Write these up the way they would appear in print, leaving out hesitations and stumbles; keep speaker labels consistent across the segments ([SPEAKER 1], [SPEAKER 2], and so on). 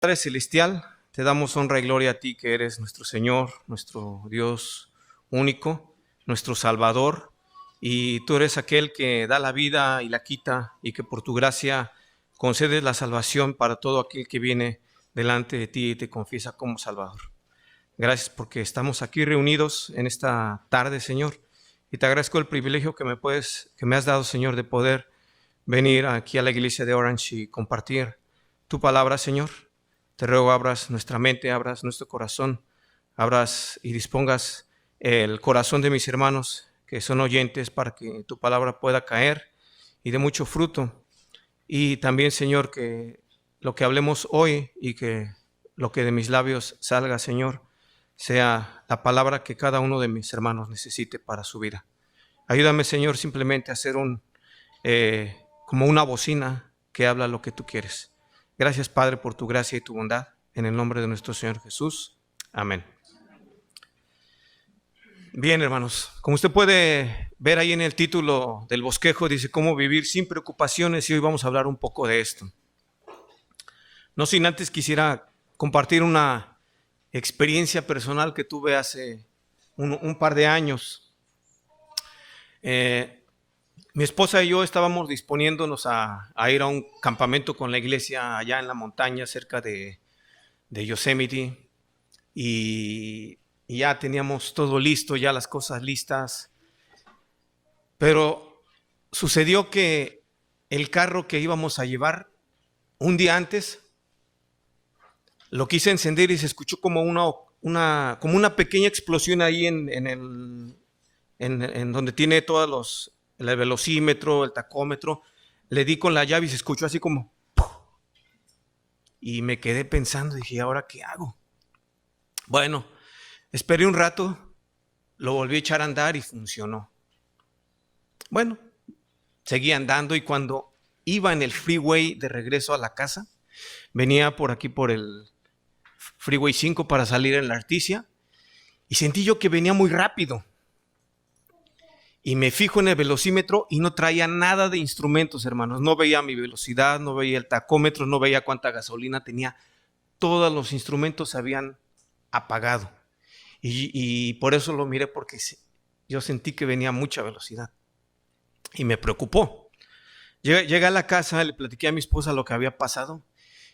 [SPEAKER 1] Padre Celestial, te damos honra y gloria a ti que eres nuestro Señor, nuestro Dios único, nuestro Salvador, y tú eres aquel que da la vida y la quita, y que por tu gracia concedes la salvación para todo aquel que viene delante de ti y te confiesa como Salvador. Gracias porque estamos aquí reunidos en esta tarde, Señor, y te agradezco el privilegio que me has dado, Señor, de poder venir aquí a la iglesia de Orange y compartir tu palabra, Señor. Te ruego abras nuestra mente, abras nuestro corazón, abras y dispongas el corazón de mis hermanos que son oyentes para que tu palabra pueda caer y dé mucho fruto. Y también, Señor, que lo que hablemos hoy y que lo que de mis labios salga, Señor, sea la palabra que cada uno de mis hermanos necesite para su vida. Ayúdame, Señor, simplemente a ser como una bocina que habla lo que tú quieres. Gracias, Padre, por tu gracia y tu bondad. En el nombre de nuestro Señor Jesús. Amén. Bien, hermanos, como usted puede ver ahí en el título del bosquejo, dice cómo vivir sin preocupaciones, y hoy vamos a hablar un poco de esto. No sin antes quisiera compartir una experiencia personal que tuve hace un par de años. Mi esposa y yo estábamos disponiéndonos a ir a un campamento con la iglesia allá en la montaña cerca de Yosemite, y ya teníamos todo listo, ya las cosas listas, pero sucedió que el carro que íbamos a llevar un día antes lo quise encender y se escuchó como una pequeña explosión ahí en donde tiene todos el velocímetro, el tacómetro. Le di con la llave y se escuchó así como ¡puf! Y me quedé pensando, dije, ¿ahora qué hago? Bueno, esperé un rato, lo volví a echar a andar y funcionó. Bueno, seguí andando, y cuando iba en el freeway de regreso a la casa, venía por aquí por el Freeway 5 para salir en la Articia, y sentí yo que venía muy rápido. Y me fijo en el velocímetro y no traía nada de instrumentos, hermanos. No veía mi velocidad, no veía el tacómetro, no veía cuánta gasolina tenía. Todos los instrumentos se habían apagado. Y por eso lo miré, porque yo sentí que venía a mucha velocidad. Y me preocupó. Llegué a la casa, le platiqué a mi esposa lo que había pasado.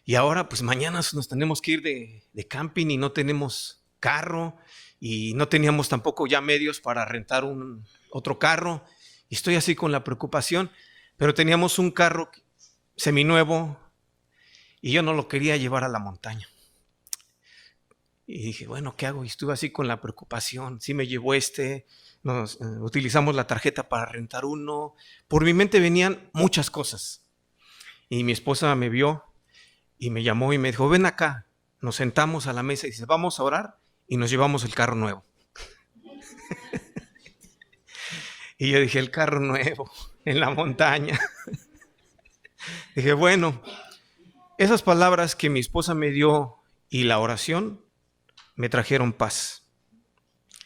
[SPEAKER 1] Y ahora, pues mañana nos tenemos que ir de camping y no tenemos carro. Y no teníamos tampoco ya medios para rentar otro carro. Y estoy así con la preocupación. Pero teníamos un carro seminuevo y yo no lo quería llevar a la montaña. Y dije, bueno, ¿qué hago? Y estuve así con la preocupación. Sí me llevó utilizamos la tarjeta para rentar uno. Por mi mente venían muchas cosas. Y mi esposa me vio y me llamó y me dijo, ven acá. Nos sentamos a la mesa y dice, vamos a orar, y nos llevamos el carro nuevo. Y yo dije, el carro nuevo en la montaña. Dije, bueno, esas palabras que mi esposa me dio y la oración me trajeron paz.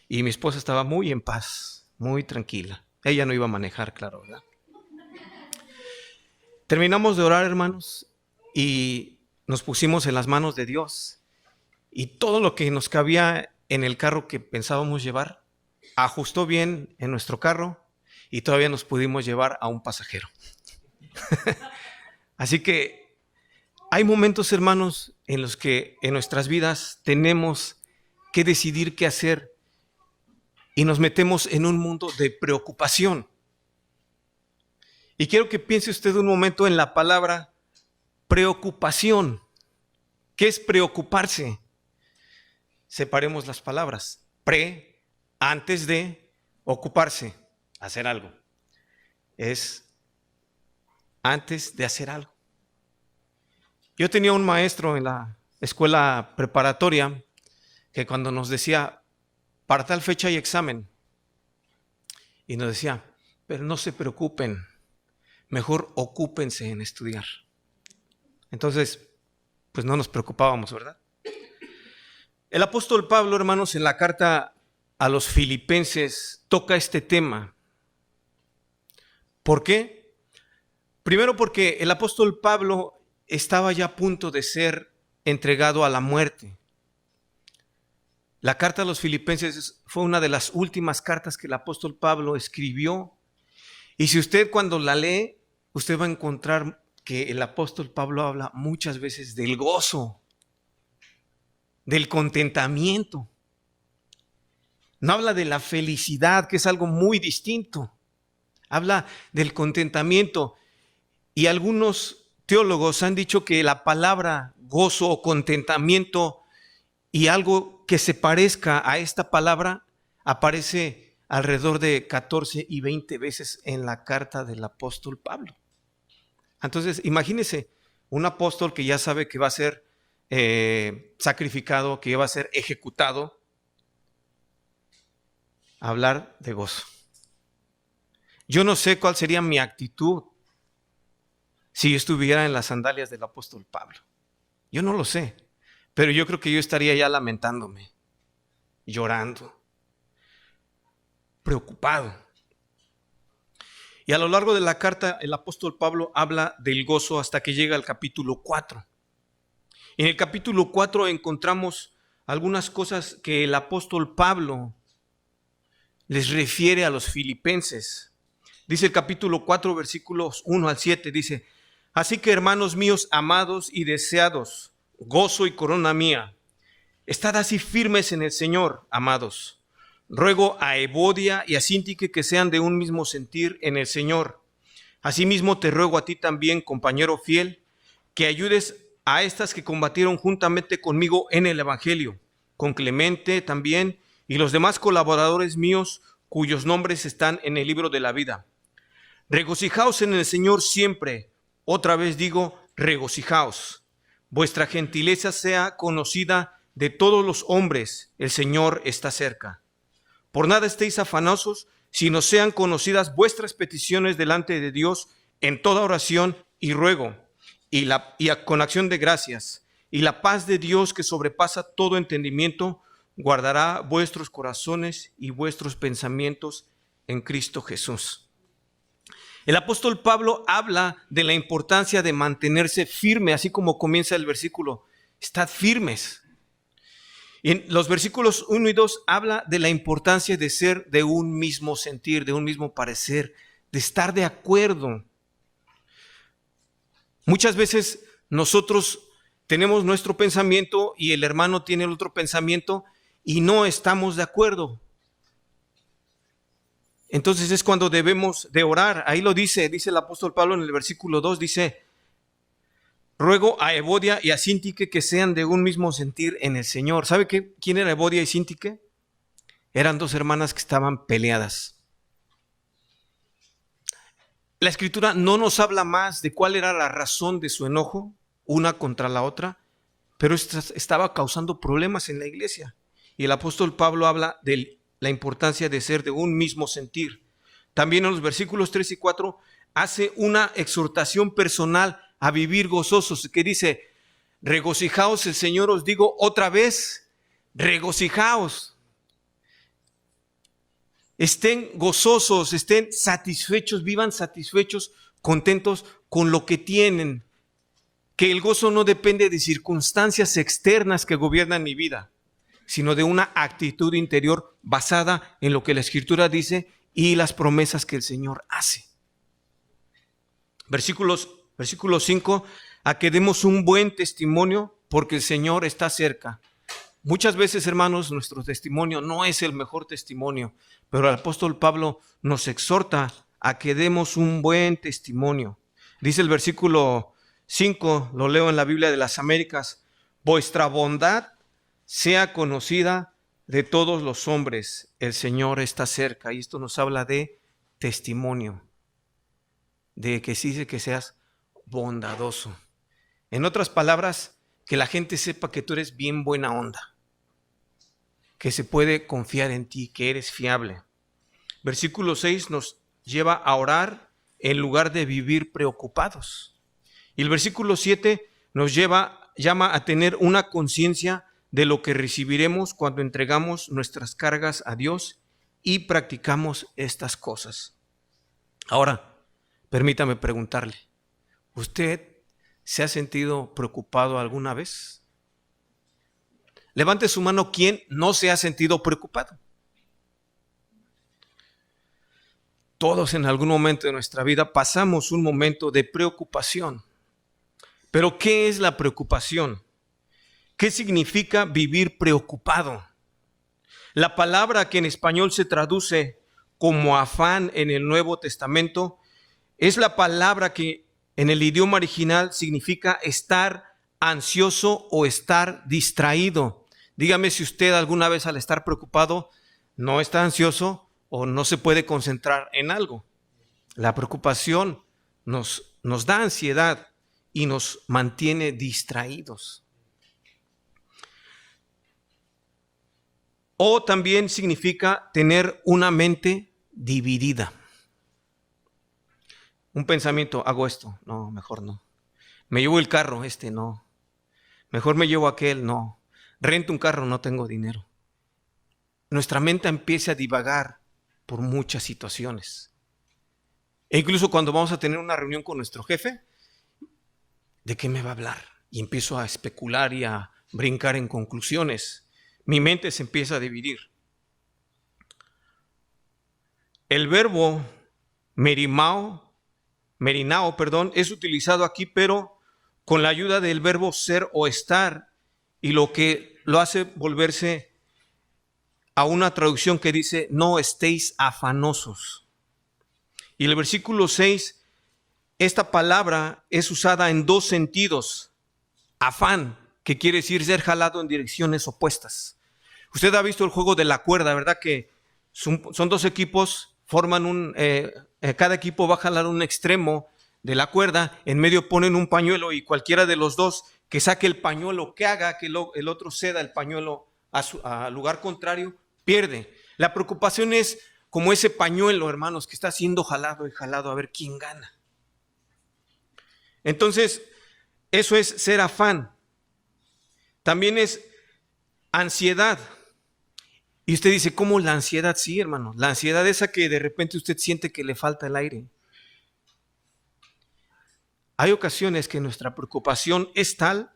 [SPEAKER 1] Y mi esposa estaba muy en paz, muy tranquila. Ella no iba a manejar, claro, ¿verdad? Terminamos de orar, hermanos, y nos pusimos en las manos de Dios. Y todo lo que nos cabía en el carro que pensábamos llevar, ajustó bien en nuestro carro, y todavía nos pudimos llevar a un pasajero. Así que hay momentos, hermanos, en los que en nuestras vidas tenemos que decidir qué hacer, y nos metemos en un mundo de preocupación. Y quiero que piense usted un momento en la palabra preocupación. ¿Qué es preocuparse? Separemos las palabras. Antes de ocuparse, hacer algo. Es antes de hacer algo. Yo tenía un maestro en la escuela preparatoria que cuando nos decía, para tal fecha hay examen, y nos decía, pero no se preocupen, mejor ocúpense en estudiar. Entonces, pues no nos preocupábamos, ¿verdad? El apóstol Pablo, hermanos, en la carta a los Filipenses toca este tema. ¿Por qué? Primero porque el apóstol Pablo estaba ya a punto de ser entregado a la muerte. La carta a los Filipenses fue una de las últimas cartas que el apóstol Pablo escribió. Y si usted cuando la lee, usted va a encontrar que el apóstol Pablo habla muchas veces del gozo, del contentamiento. No habla de la felicidad, que es algo muy distinto. Habla del contentamiento. Y algunos teólogos han dicho que la palabra gozo o contentamiento y algo que se parezca a esta palabra aparece alrededor de 14 y 20 veces en la carta del apóstol Pablo. Entonces, imagínese un apóstol que ya sabe que va a ser sacrificado, que va a ser ejecutado, hablar de gozo. Yo no sé cuál sería mi actitud si yo estuviera en las sandalias del apóstol Pablo. Yo no lo sé, pero yo creo que yo estaría ya lamentándome, llorando, preocupado. Y a lo largo de la carta, el apóstol Pablo habla del gozo hasta que llega al capítulo 4. En el capítulo 4 encontramos algunas cosas que el apóstol Pablo les refiere a los filipenses. Dice el capítulo 4, versículos 1 al 7, dice: así que, hermanos míos, amados y deseados, gozo y corona mía, estad así firmes en el Señor, amados. Ruego a Evodia y a Síntique que sean de un mismo sentir en el Señor. Asimismo te ruego a ti también, compañero fiel, que ayudes a estas que combatieron juntamente conmigo en el Evangelio, con Clemente también y los demás colaboradores míos cuyos nombres están en el libro de la vida. Regocijaos en el Señor siempre. Otra vez digo, regocijaos. Vuestra gentileza sea conocida de todos los hombres. El Señor está cerca. Por nada estéis afanosos, sino sean conocidas vuestras peticiones delante de Dios en toda oración y ruego, y con acción de gracias. Y la paz de Dios, que sobrepasa todo entendimiento, guardará vuestros corazones y vuestros pensamientos en Cristo Jesús. El apóstol Pablo habla de la importancia de mantenerse firme, así como comienza el versículo: estad firmes. Y en los versículos 1 y 2 habla de la importancia de ser de un mismo sentir, de un mismo parecer, de estar de acuerdo. Muchas veces nosotros tenemos nuestro pensamiento y el hermano tiene el otro pensamiento y no estamos de acuerdo. Entonces es cuando debemos de orar. Ahí lo dice el apóstol Pablo en el versículo 2, dice: ruego a Evodia y a Síntique que sean de un mismo sentir en el Señor. ¿Sabe quién era Evodia y Síntique? Eran dos hermanas que estaban peleadas. La Escritura no nos habla más de cuál era la razón de su enojo, una contra la otra, pero estaba causando problemas en la iglesia. Y el apóstol Pablo habla de la importancia de ser de un mismo sentir. También en los versículos 3 y 4 hace una exhortación personal a vivir gozosos, que dice: regocijaos, el Señor os digo otra vez, regocijaos. Estén gozosos, estén satisfechos, vivan satisfechos, contentos con lo que tienen. Que el gozo no depende de circunstancias externas que gobiernan mi vida, sino de una actitud interior basada en lo que la Escritura dice y las promesas que el Señor hace. Versículo 5, a que demos un buen testimonio porque el Señor está cerca. Muchas veces, hermanos, nuestro testimonio no es el mejor testimonio, pero el apóstol Pablo nos exhorta a que demos un buen testimonio. Dice el versículo 5, lo leo en la Biblia de las Américas: vuestra bondad sea conocida de todos los hombres, el Señor está cerca. Y esto nos habla de testimonio, de que sí, de que seas bondadoso. En otras palabras, que la gente sepa que tú eres bien buena onda, que se puede confiar en ti, que eres fiable. Versículo 6 nos lleva a orar en lugar de vivir preocupados. Y el versículo 7 nos llama a tener una conciencia de lo que recibiremos cuando entregamos nuestras cargas a Dios y practicamos estas cosas. Ahora, permítame preguntarle, ¿usted se ha sentido preocupado alguna vez Levante su mano quien no se ha sentido preocupado. Todos en algún momento de nuestra vida pasamos un momento de preocupación. Pero ¿qué es la preocupación? ¿Qué significa vivir preocupado? La palabra que en español se traduce como afán en el Nuevo Testamento es la palabra que en el idioma original significa estar ansioso o estar distraído. Dígame si usted alguna vez al estar preocupado no está ansioso o no se puede concentrar en algo. La preocupación nos da ansiedad y nos mantiene distraídos. O también significa tener una mente dividida. Un pensamiento, hago esto, no, mejor no. Me llevo el carro, no. Mejor me llevo aquel, no. Rento un carro, no tengo dinero. Nuestra mente empieza a divagar por muchas situaciones. E incluso cuando vamos a tener una reunión con nuestro jefe, ¿de qué me va a hablar? Y empiezo a especular y a brincar en conclusiones. Mi mente se empieza a dividir. El verbo merinao, es utilizado aquí, pero con la ayuda del verbo ser o estar, y lo que lo hace volverse a una traducción que dice, no estéis afanosos. Y el versículo 6, esta palabra es usada en dos sentidos. Afán, que quiere decir ser jalado en direcciones opuestas. Usted ha visto el juego de la cuerda, ¿verdad? Que son dos equipos, forman cada equipo va a jalar un extremo de la cuerda, en medio ponen un pañuelo y cualquiera de los dos que saque el pañuelo, que haga que el otro ceda el pañuelo al lugar contrario, pierde. La preocupación es como ese pañuelo, hermanos, que está siendo jalado y jalado a ver quién gana. Entonces, eso es ser afán. También es ansiedad. Y usted dice, ¿cómo la ansiedad? Sí, hermano, la ansiedad es esa que de repente usted siente que le falta el aire. Hay ocasiones que nuestra preocupación es tal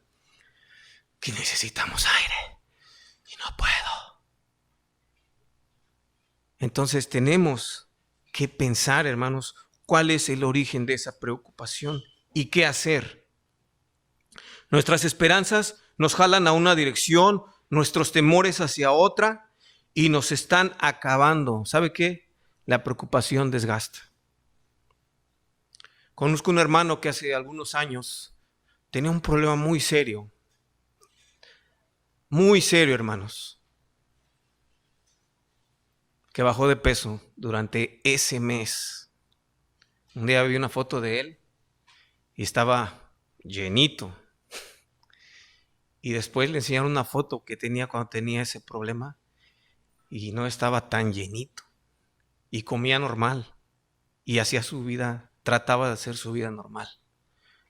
[SPEAKER 1] que necesitamos aire y no puedo. Entonces tenemos que pensar, hermanos, cuál es el origen de esa preocupación y qué hacer. Nuestras esperanzas nos jalan a una dirección, nuestros temores hacia otra y nos están acabando. ¿Sabe qué? La preocupación desgasta. Conozco un hermano que hace algunos años tenía un problema muy serio, hermanos, que bajó de peso durante ese mes. Un día vi una foto de él y estaba llenito. Y después le enseñaron una foto que tenía cuando tenía ese problema y no estaba tan llenito. Y comía normal y hacía su vida, trataba de hacer su vida normal.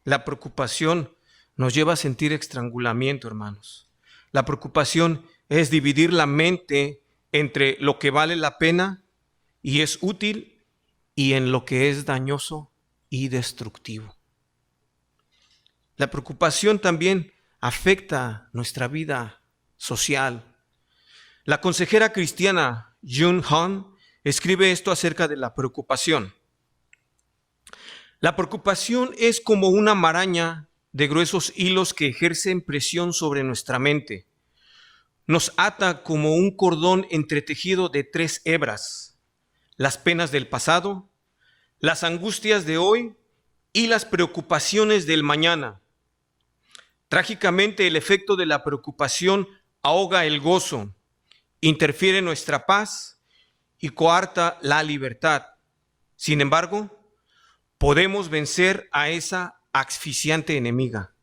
[SPEAKER 1] La preocupación nos lleva a sentir estrangulamiento, hermanos. La preocupación es dividir la mente entre lo que vale la pena y es útil y en lo que es dañoso y destructivo. La preocupación también afecta nuestra vida social. La consejera cristiana June Hahn escribe esto acerca de la preocupación. La preocupación es como una maraña de gruesos hilos que ejercen presión sobre nuestra mente. Nos ata como un cordón entretejido de 3 hebras: las penas del pasado, las angustias de hoy y las preocupaciones del mañana. Trágicamente, el efecto de la preocupación ahoga el gozo, interfiere en nuestra paz y coarta la libertad. Sin embargo, podemos vencer a esa asfixiante enemiga.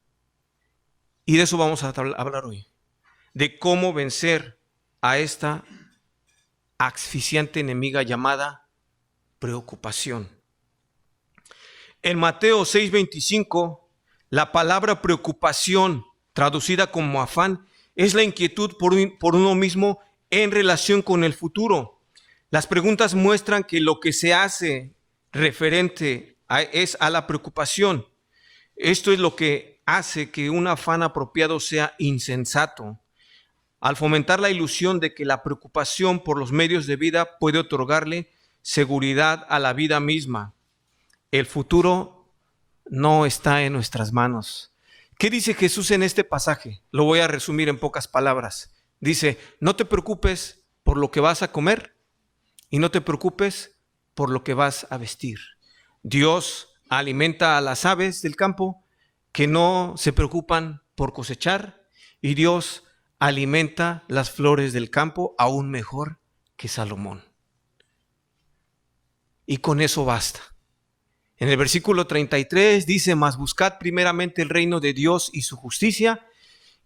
[SPEAKER 1] Y de eso vamos a hablar hoy, de cómo vencer a esta asfixiante enemiga llamada preocupación. En Mateo 6:25, la palabra preocupación, traducida como afán, es la inquietud por uno mismo en relación con el futuro. Las preguntas muestran que lo que se hace referente es a la preocupación. Esto es lo que hace que un afán apropiado sea insensato. al fomentar la ilusión de que la preocupación por los medios de vida puede otorgarle seguridad a la vida misma. El futuro no está en nuestras manos. ¿Qué dice Jesús en este pasaje? Lo voy a resumir en pocas palabras. Dice, no te preocupes por lo que vas a comer y no te preocupes por lo que vas a vestir. Dios alimenta a las aves del campo que no se preocupan por cosechar, y Dios alimenta las flores del campo aún mejor que Salomón. Y con eso basta. En el versículo 33 dice, mas buscad primeramente el reino de Dios y su justicia,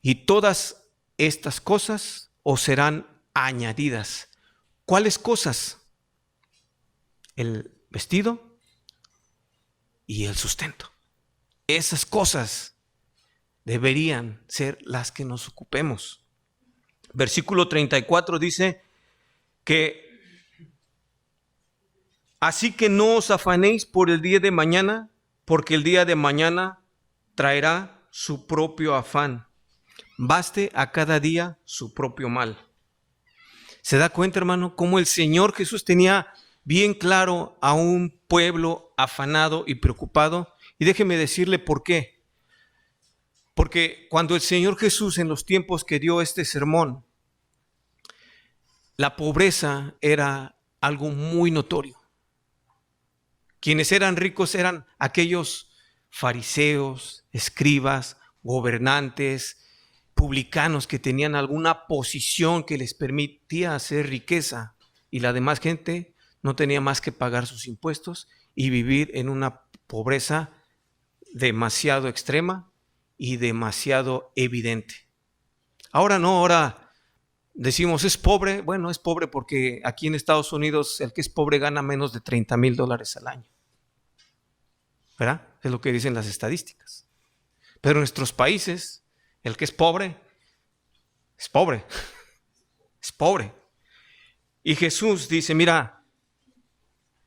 [SPEAKER 1] y todas estas cosas os serán añadidas. ¿Cuáles cosas? El vestido y el sustento. Esas cosas deberían ser las que nos ocupemos. Versículo 34 dice que así que no os afanéis por el día de mañana, porque el día de mañana traerá su propio afán. Baste a cada día su propio mal. ¿Se da cuenta, hermano, cómo el Señor Jesús tenía bien claro a un pueblo afanado y preocupado? Y déjeme decirle por qué. Porque cuando el Señor Jesús, en los tiempos que dio este sermón, la pobreza era algo muy notorio. Quienes eran ricos eran aquellos fariseos, escribas, gobernantes, publicanos que tenían alguna posición que les permitía hacer riqueza, y la demás gente no tenía más que pagar sus impuestos y vivir en una pobreza demasiado extrema y demasiado evidente. Ahora no, ahora decimos es pobre. Bueno, es pobre porque aquí en Estados Unidos el que es pobre gana menos de $30,000 al año, ¿verdad? Es lo que dicen las estadísticas. Pero en nuestros países el que es pobre, es pobre. Es pobre. Y Jesús dice, mira,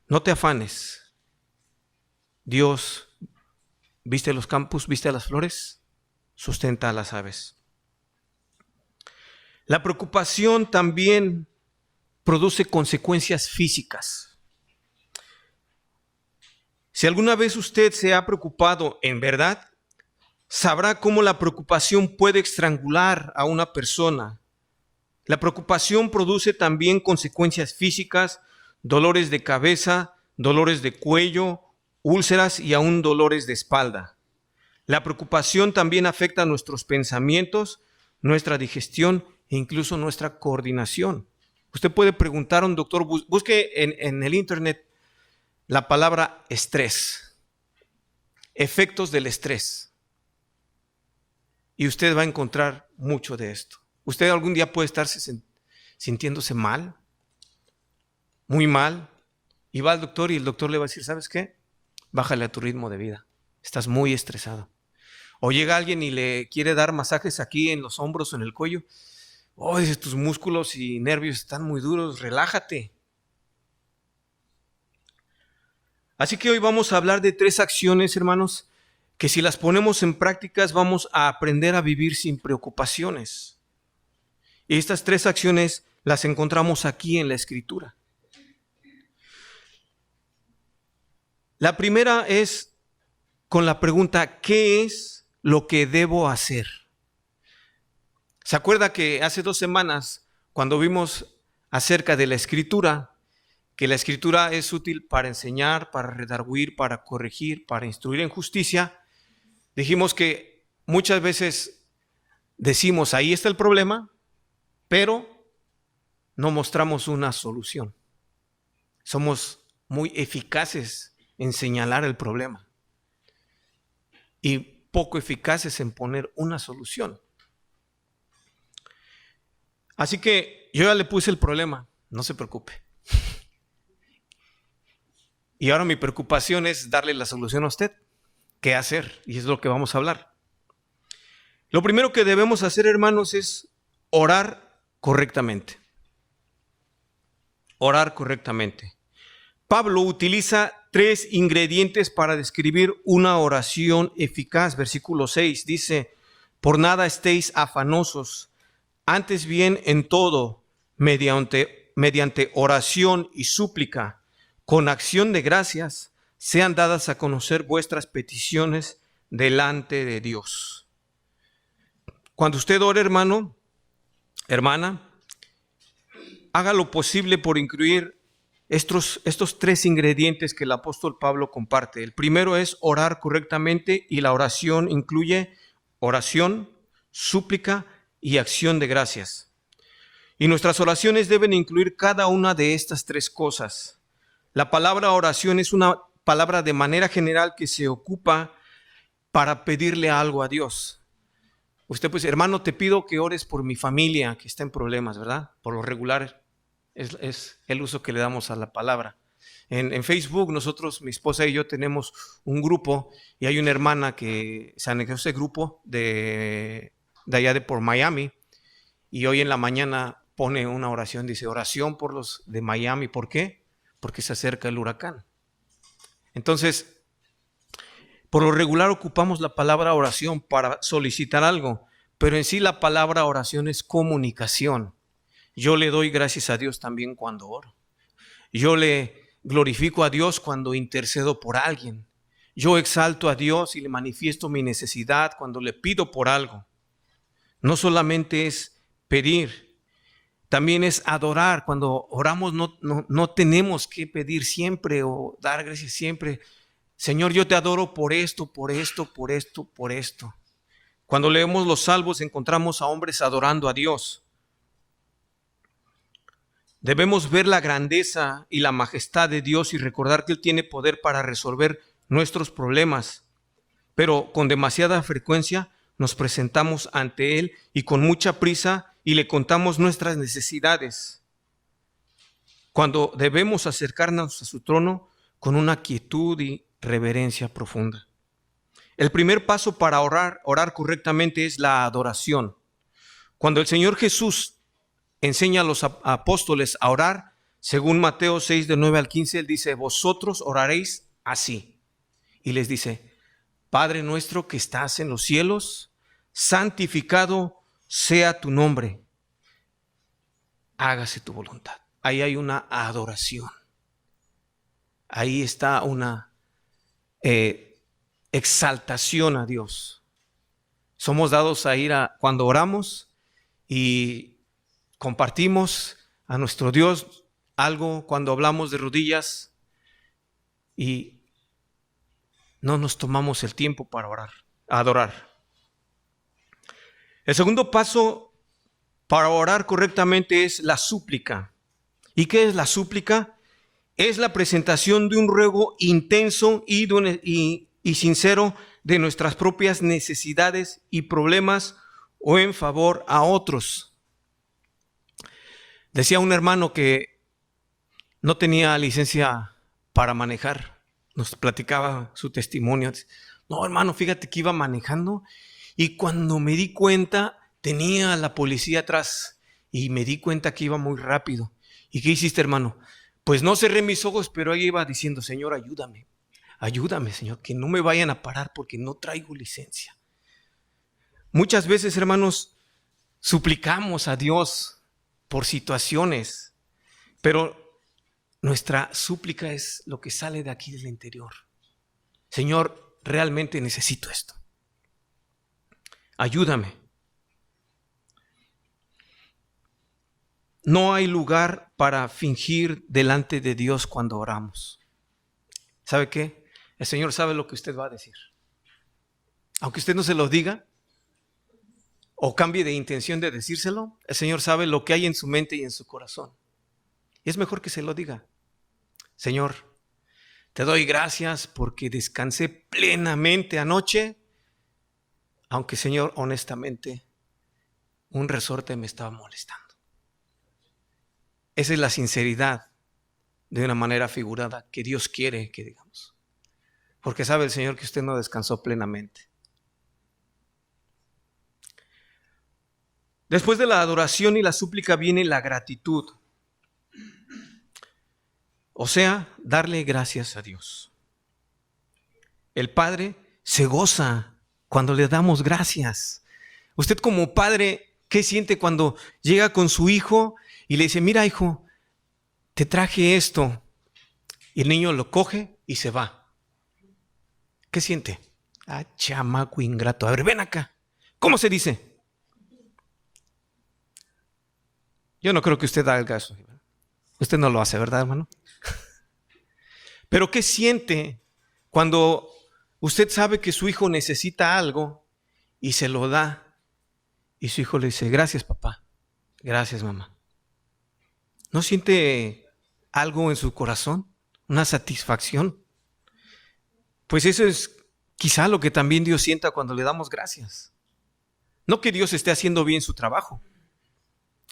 [SPEAKER 1] no te afanes. Dios viste los campos, viste las flores, sustenta a las aves. La preocupación también produce consecuencias físicas. Si alguna vez usted se ha preocupado en verdad, sabrá cómo la preocupación puede estrangular a una persona. La preocupación produce también consecuencias físicas, dolores de cabeza, dolores de cuello, úlceras y aún dolores de espalda. La preocupación también afecta a nuestros pensamientos, nuestra digestión e incluso nuestra coordinación. Usted puede preguntar a un doctor, busque en el internet la palabra estrés, efectos del estrés, y usted va a encontrar mucho de esto. Usted algún día puede estarse sintiéndose mal, muy mal, y va al doctor y el doctor le va a decir, ¿sabes qué? Bájale a tu ritmo de vida, estás muy estresado. O llega alguien y le quiere dar masajes aquí en los hombros o en el cuello. Oh, dice, tus músculos y nervios están muy duros, relájate. Así que hoy vamos a hablar de 3 acciones, hermanos, que si las ponemos en prácticas vamos a aprender a vivir sin preocupaciones. Y estas 3 acciones las encontramos aquí en la Escritura. La primera es con la pregunta, ¿qué es lo que debo hacer? ¿Se acuerda que hace 2 semanas, cuando vimos acerca de la Escritura, que la Escritura es útil para enseñar, para redarguir, para corregir, para instruir en justicia, dijimos que muchas veces decimos, ahí está el problema, pero no mostramos una solución. Somos muy eficaces en señalar el problema y poco eficaces en poner una solución. Así que yo ya le puse el problema, no se preocupe. Y ahora mi preocupación es darle la solución a usted. ¿Qué hacer? Y es lo que vamos a hablar. Lo primero que debemos hacer, hermanos, es orar correctamente. Orar correctamente. Pablo utiliza 3 ingredientes para describir una oración eficaz. Versículo 6 dice, por nada estéis afanosos, Antes bien, en todo, mediante oración y súplica, con acción de gracias, sean dadas a conocer vuestras peticiones delante de Dios. Cuando usted ore, hermano, hermana, haga lo posible por incluir estos tres ingredientes que el apóstol Pablo comparte. El primero es orar correctamente, y la oración incluye oración, súplica y acción de gracias. Y nuestras oraciones deben incluir cada una de estas tres cosas. La palabra oración es una palabra de manera general que se ocupa para pedirle algo a Dios. Usted pues, hermano, te pido que ores por mi familia que está en problemas, ¿verdad? Por lo regular es el uso que le damos a la palabra. En Facebook nosotros, mi esposa y yo, tenemos un grupo, y hay una hermana que se anexó a ese grupo de allá de por Miami, y hoy en la mañana pone una oración, dice oración por los de Miami. ¿Por qué? Porque se acerca el huracán. Entonces, por lo regular ocupamos la palabra oración para solicitar algo, pero en sí la palabra oración es comunicación. Yo le doy gracias a Dios también cuando oro. Yo le glorifico a Dios cuando intercedo por alguien. Yo exalto a Dios y le manifiesto mi necesidad cuando le pido por algo. No solamente es pedir, también es adorar. Cuando oramos no tenemos que pedir siempre o dar gracias siempre. Señor, yo te adoro por esto, por esto, por esto, por esto. Cuando leemos los salmos encontramos a hombres adorando a Dios. Debemos ver la grandeza y la majestad de Dios y recordar que Él tiene poder para resolver nuestros problemas. Pero con demasiada frecuencia nos presentamos ante Él y con mucha prisa y le contamos nuestras necesidades, cuando debemos acercarnos a su trono con una quietud y reverencia profunda. El primer paso para orar correctamente es la adoración. Cuando el Señor Jesús enseña a los apóstoles a orar, según Mateo 6, de 9 al 15, Él dice: vosotros oraréis así. Y les dice: Padre nuestro que estás en los cielos, santificado sea tu nombre. Hágase tu voluntad. Ahí hay una adoración. Ahí está una exaltación a Dios. Somos dados a ir cuando oramos y compartimos a nuestro Dios algo cuando hablamos de rodillas y no nos tomamos el tiempo para orar, adorar. El segundo paso para orar correctamente es la súplica. ¿Y qué es la súplica? Es la presentación de un ruego intenso y sincero de nuestras propias necesidades y problemas o en favor a otros. Decía un hermano que no tenía licencia para manejar. Nos platicaba su testimonio. No, hermano, fíjate que iba manejando y cuando me di cuenta tenía a la policía atrás y me di cuenta que iba muy rápido. ¿Y qué hiciste, hermano? Pues no cerré mis ojos, pero ahí iba diciendo: Señor, ayúdame. Ayúdame, Señor, que no me vayan a parar porque no traigo licencia. Muchas veces, hermanos, suplicamos a Dios por situaciones, pero nuestra súplica es lo que sale de aquí del interior. Señor, realmente necesito esto. Ayúdame. No hay lugar para fingir delante de Dios cuando oramos. ¿Sabe qué? El Señor sabe lo que usted va a decir. Aunque usted no se lo diga o cambie de intención de decírselo, el Señor sabe lo que hay en su mente y en su corazón. Y es mejor que se lo diga. Señor, te doy gracias porque descansé plenamente anoche, aunque, Señor, honestamente, un resorte me estaba molestando. Esa es la sinceridad de una manera figurada que Dios quiere que digamos. Porque sabe el Señor que usted no descansó plenamente. Después de la adoración y la súplica viene la gratitud. O sea, darle gracias a Dios. El Padre se goza cuando le damos gracias. Usted como padre ¿Qué siente cuando llega con su hijo y le dice, mira hijo, te traje esto? Y el niño lo coge y se va. ¿Qué siente? Ah, chamaco ingrato. A ver, ven acá. ¿Cómo se dice? Yo no creo que usted haga eso. Usted no lo hace, ¿verdad, hermano? Pero ¿qué siente cuando usted sabe que su hijo necesita algo y se lo da? Y su hijo le dice, gracias papá, gracias mamá. ¿No siente algo en su corazón? ¿Una satisfacción? Pues eso es quizá lo que también Dios sienta cuando le damos gracias. No que Dios esté haciendo bien su trabajo.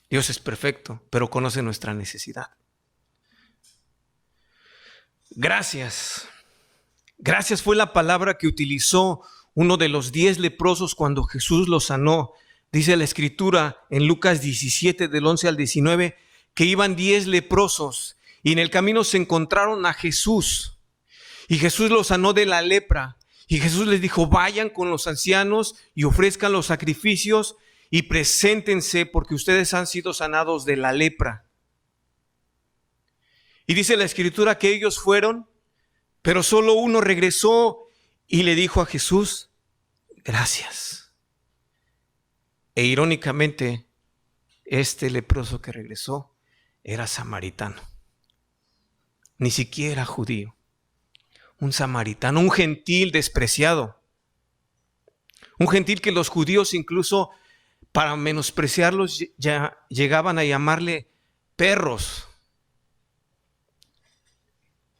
[SPEAKER 1] Dios es perfecto, pero conoce nuestra necesidad. Gracias. Gracias fue la palabra que utilizó uno de los 10 leprosos cuando Jesús los sanó. Dice la Escritura en Lucas 17, del 11 al 19, que iban 10 leprosos y en el camino se encontraron a Jesús. Y Jesús los sanó de la lepra. Y Jesús les dijo, vayan con los ancianos y ofrezcan los sacrificios y preséntense porque ustedes han sido sanados de la lepra. Y dice la Escritura que ellos fueron, pero solo uno regresó y le dijo a Jesús, gracias. E irónicamente, este leproso que regresó era samaritano. Ni siquiera judío. Un samaritano, un gentil despreciado. Un gentil que los judíos incluso para menospreciarlos ya llegaban a llamarle perros.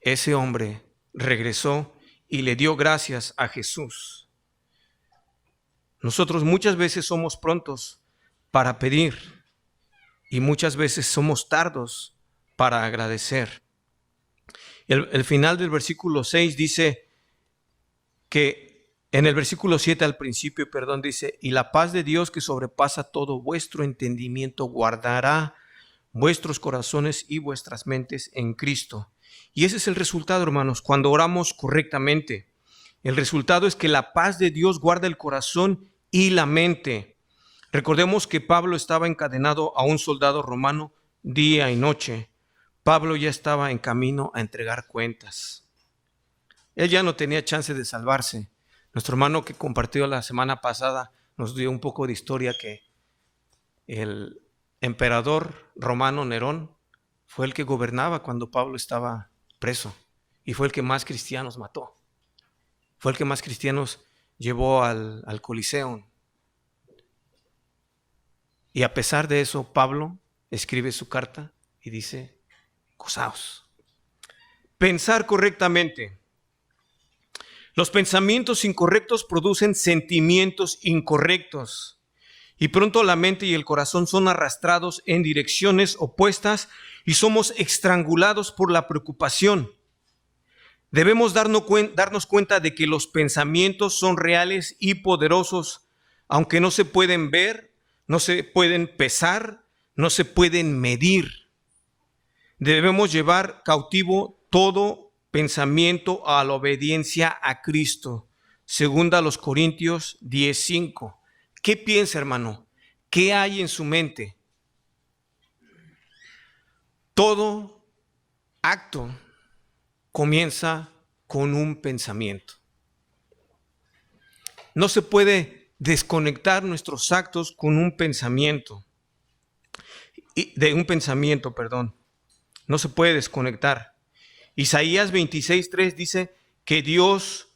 [SPEAKER 1] Ese hombre regresó y le dio gracias a Jesús. Nosotros muchas veces somos prontos para pedir y muchas veces somos tardos para agradecer. El final del versículo 6 dice que en el versículo 7 al principio, dice, y la paz de Dios que sobrepasa todo vuestro entendimiento guardará vuestros corazones y vuestras mentes en Cristo. Y ese es el resultado, hermanos, cuando oramos correctamente. El resultado es que la paz de Dios guarda el corazón y la mente. Recordemos que Pablo estaba encadenado a un soldado romano día y noche. Pablo ya estaba en camino a entregar cuentas. Él ya no tenía chance de salvarse. Nuestro hermano que compartió la semana pasada nos dio un poco de historia que el emperador romano Nerón fue el que gobernaba cuando Pablo estaba preso y fue el que más cristianos mató. Fue el que más cristianos llevó al Coliseo. Y a pesar de eso, Pablo escribe su carta y dice, gozaos. Pensar correctamente. Los pensamientos incorrectos producen sentimientos incorrectos. Y pronto la mente y el corazón son arrastrados en direcciones opuestas y somos estrangulados por la preocupación. Debemos darnos cuenta de que los pensamientos son reales y poderosos, aunque no se pueden ver, no se pueden pesar, no se pueden medir. Debemos llevar cautivo todo pensamiento a la obediencia a Cristo. Segunda a los Corintios 10:5. ¿Qué piensa, hermano? ¿Qué hay en su mente? Todo acto comienza con un pensamiento. No se puede desconectar nuestros actos con un pensamiento. No se puede desconectar. Isaías 26:3 dice que Dios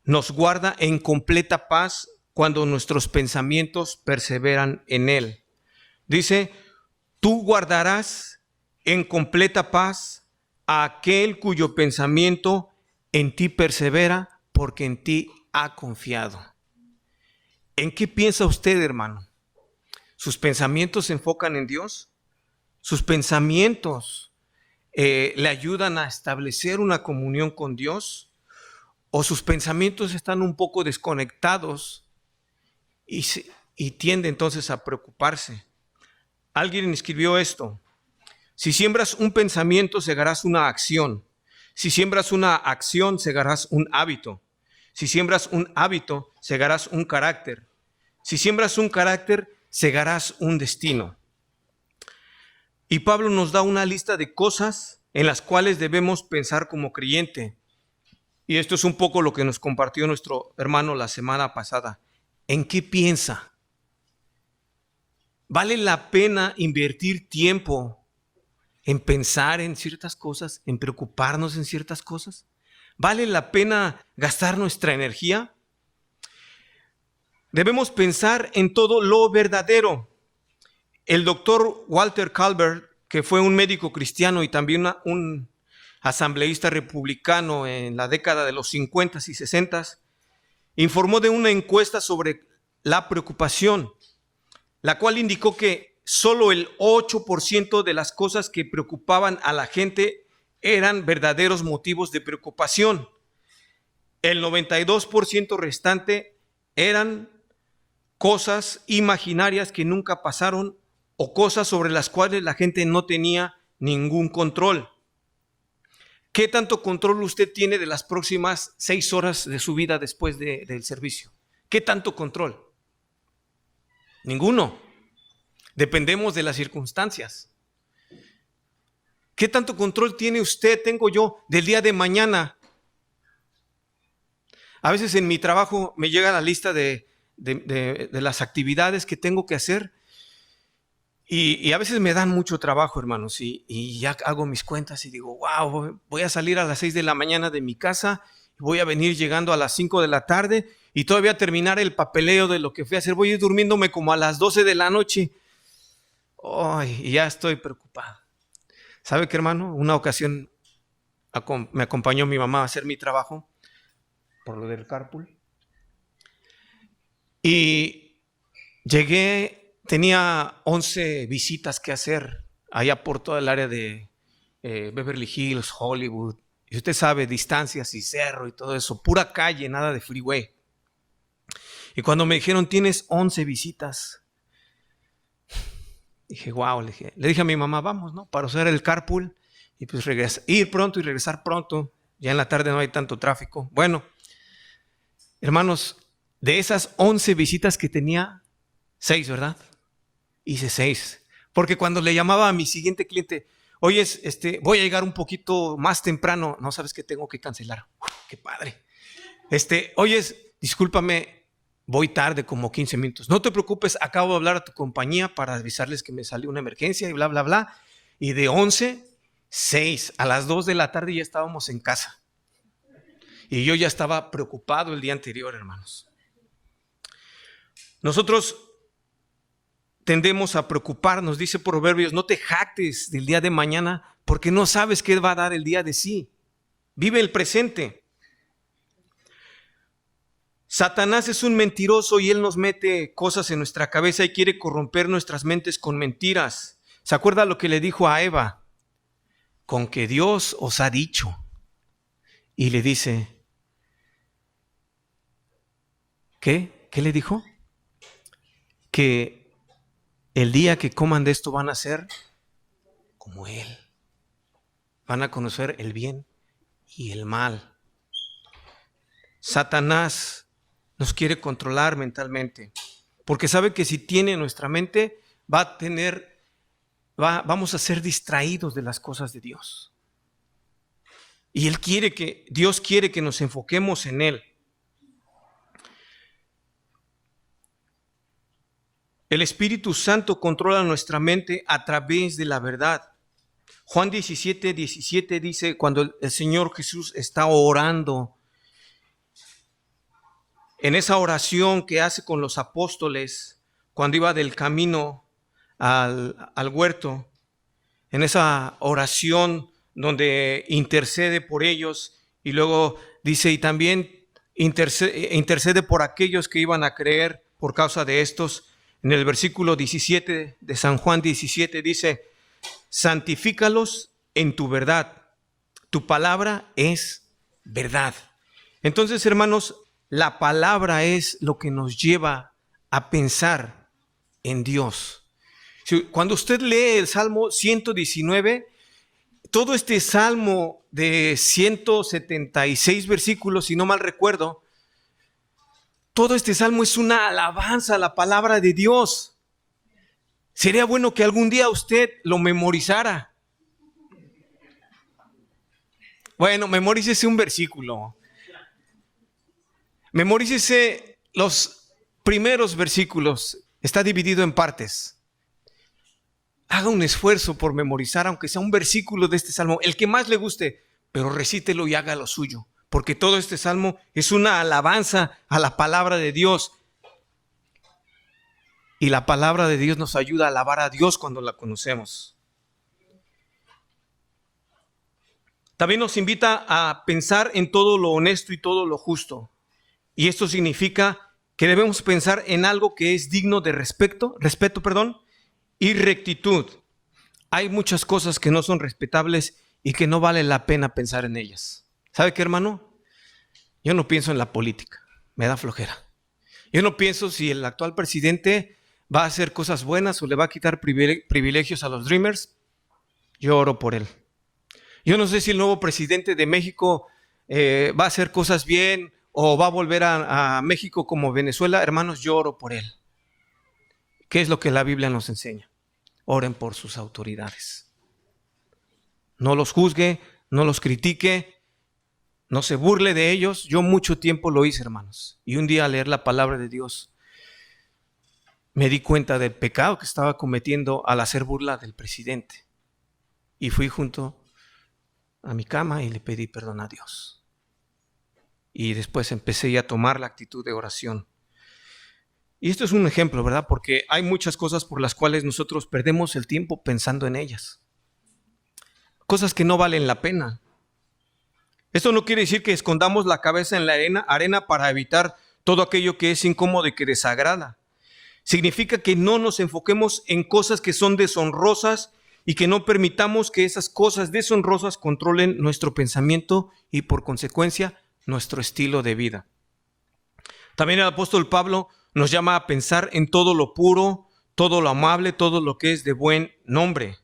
[SPEAKER 1] nos guarda en completa paz cuando nuestros pensamientos perseveran en Él. Dice, tú guardarás en completa paz a aquel cuyo pensamiento en ti persevera, porque en ti ha confiado. ¿En qué piensa usted, hermano? ¿Sus pensamientos se enfocan en Dios? ¿Sus pensamientos le ayudan a establecer una comunión con Dios? ¿O sus pensamientos están un poco desconectados y tiende entonces a preocuparse? Alguien escribió esto: si siembras un pensamiento, segarás una acción. Si siembras una acción, segarás un hábito. Si siembras un hábito, segarás un carácter. Si siembras un carácter, cegarás un destino. Y Pablo nos da una lista de cosas en las cuales debemos pensar como creyente. Y esto es un poco lo que nos compartió nuestro hermano la semana pasada. ¿En qué piensa? ¿Vale la pena invertir tiempo en pensar en ciertas cosas, en preocuparnos en ciertas cosas? ¿Vale la pena gastar nuestra energía? Debemos pensar en todo lo verdadero. El doctor Walter Calvert, que fue un médico cristiano y también un asambleísta republicano en la década de los 50 y 60, informó de una encuesta sobre la preocupación, la cual indicó que solo el 8% de las cosas que preocupaban a la gente eran verdaderos motivos de preocupación. El 92% restante eran cosas imaginarias que nunca pasaron o cosas sobre las cuales la gente no tenía ningún control. ¿Qué tanto control usted tiene de las próximas 6 horas de su vida después del servicio? ¿Qué tanto control? Ninguno. Dependemos de las circunstancias. ¿Qué tanto control tiene usted, tengo yo, del día de mañana? A veces en mi trabajo me llega la lista de las actividades que tengo que hacer y a veces me dan mucho trabajo, hermanos, y ya hago mis cuentas y digo, wow, voy a salir a las 6 de la mañana de mi casa, voy a venir llegando a las 5 de la tarde y todavía terminar el papeleo de lo que fui a hacer. Voy a ir durmiéndome como a las 12 de la noche. Y ya estoy preocupado. ¿Sabe qué, hermano? Una ocasión me acompañó mi mamá a hacer mi trabajo por lo del carpool. Y llegué, tenía 11 visitas que hacer allá por toda el área de Beverly Hills, Hollywood. Y usted sabe, distancias y cerro y todo eso, pura calle, nada de freeway. Y cuando me dijeron, tienes 11 visitas, dije, wow, le dije a mi mamá, vamos, ¿no? Para usar el carpool y pues ir pronto y regresar pronto. Ya en la tarde no hay tanto tráfico. Bueno, hermanos, de esas 11 visitas que tenía, 6, ¿verdad? Hice 6. Porque cuando le llamaba a mi siguiente cliente, oye, voy a llegar un poquito más temprano. No, sabes que tengo que cancelar. ¡Qué padre! Oye, discúlpame, voy tarde como 15 minutos. No te preocupes, acabo de hablar a tu compañía para avisarles que me salió una emergencia y bla, bla, bla. Y de 11, 6. A las 2 de la tarde ya estábamos en casa. Y yo ya estaba preocupado el día anterior, hermanos. Nosotros tendemos a preocuparnos, dice Proverbios, no te jactes del día de mañana porque no sabes qué va a dar el día de sí. Vive el presente. Satanás es un mentiroso y él nos mete cosas en nuestra cabeza y quiere corromper nuestras mentes con mentiras. ¿Se acuerda lo que le dijo a Eva? Con que Dios os ha dicho. Y le dice, ¿qué? ¿Qué le dijo? Que el día que coman de esto van a ser como Él. Van a conocer el bien y el mal. Satanás nos quiere controlar mentalmente, porque sabe que si tiene nuestra mente, vamos a ser distraídos de las cosas de Dios. Y Dios quiere que nos enfoquemos en Él. El Espíritu Santo controla nuestra mente a través de la verdad. Juan 17:17 dice, cuando el Señor Jesús está orando, en esa oración que hace con los apóstoles, cuando iba del camino al huerto, en esa oración donde intercede por ellos y luego dice, y también intercede por aquellos que iban a creer por causa de estos. En el versículo 17 de San Juan 17 dice, santifícalos en tu verdad, tu palabra es verdad. Entonces, hermanos, la palabra es lo que nos lleva a pensar en Dios. Cuando usted lee el Salmo 119, todo este salmo de 176 versículos, si no mal recuerdo, todo este salmo es una alabanza a la palabra de Dios. Sería bueno que algún día usted lo memorizara. Bueno, memorícese un versículo. Memorícese los primeros versículos. Está dividido en partes. Haga un esfuerzo por memorizar, aunque sea un versículo de este salmo, el que más le guste, pero recítelo y haga lo suyo. Porque todo este salmo es una alabanza a la palabra de Dios. Y la palabra de Dios nos ayuda a alabar a Dios cuando la conocemos. También nos invita a pensar en todo lo honesto y todo lo justo. Y esto significa que debemos pensar en algo que es digno de respeto, y rectitud. Hay muchas cosas que no son respetables y que no vale la pena pensar en ellas. ¿Sabe qué, hermano? Yo no pienso en la política, me da flojera. Yo no pienso si el actual presidente va a hacer cosas buenas o le va a quitar privilegios a los Dreamers. Yo oro por él. Yo no sé si el nuevo presidente de México va a hacer cosas bien o va a volver a México como Venezuela. Hermanos, yo oro por él. ¿Qué es lo que la Biblia nos enseña? Oren por sus autoridades. No los juzgue, no los critique, no se burle de ellos. Yo mucho tiempo lo hice, hermanos. Y un día al leer la palabra de Dios, me di cuenta del pecado que estaba cometiendo al hacer burla del presidente. Y fui junto a mi cama y le pedí perdón a Dios. Y después empecé ya a tomar la actitud de oración. Y esto es un ejemplo, ¿verdad? Porque hay muchas cosas por las cuales nosotros perdemos el tiempo pensando en ellas. Cosas que no valen la pena. Esto no quiere decir que escondamos la cabeza en la arena para evitar todo aquello que es incómodo y que desagrada. Significa que no nos enfoquemos en cosas que son deshonrosas y que no permitamos que esas cosas deshonrosas controlen nuestro pensamiento y por consecuencia nuestro estilo de vida. También el apóstol Pablo nos llama a pensar en todo lo puro, todo lo amable, todo lo que es de buen nombre.